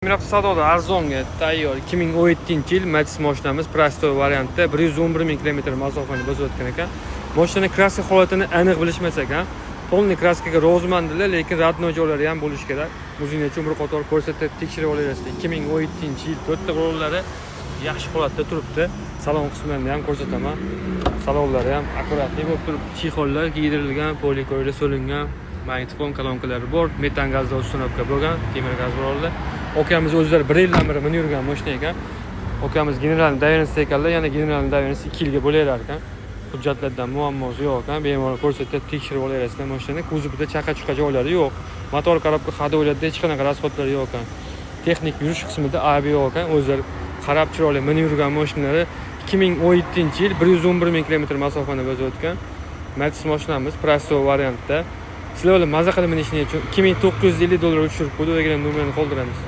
Mirafta savdoda arzonga tayyor 2017-yil Matiz mashinamiz prostoy variantda 111 ming kilometr masofani bosib o'tgan ekan. Mashina kraska holatini aniq bilishmasak ham, polni kraskaga rozimandilar, lekin radnoy joylari ham bo'lishi kerak. O'zingiz uchun bir qator ko'rsatib tekshirib olasizlar. 2017-yil to'rtta rollari yaxshi holatda turibdi. Salon qismini ham ko'rsataman. Salonlari ham akkuratli bo'lib turibdi. Chexollar kiydirilgan, polikoylar solingan, magnitofon kolonkalari bor, metan gazda uстановка bo'lgan, temir gaz rollar. Okamiz o'zlari 1 yildan beri minib yurgan mashina ekan. Okamiz generalniy davenisi ekanlar, yana generalniy davenisi 2 yilga bo'laylar ekan. Hujjatlardan muammosi yo'q ekan. Bemalol ko'rsatib tekshirib olasizlar mashinani. Kuzovida chaqa-chuqa joylari yo'q. Motor korobka ходовlarida hech qanaqa rasxodlar yo'q ekan. Texnik yurish qismida ABS yo'q ekan. O'zlari qarab chiroyli minib yurgan mashinalari 2017-yil 111 ming kilometr masofani bosib o'tgan. Matiz mashinamiz prostoy variantda. Sizlar bilan maza qilib minishni uchun $2950 tushirib qo'ydik, degan nomerni qoldiramiz.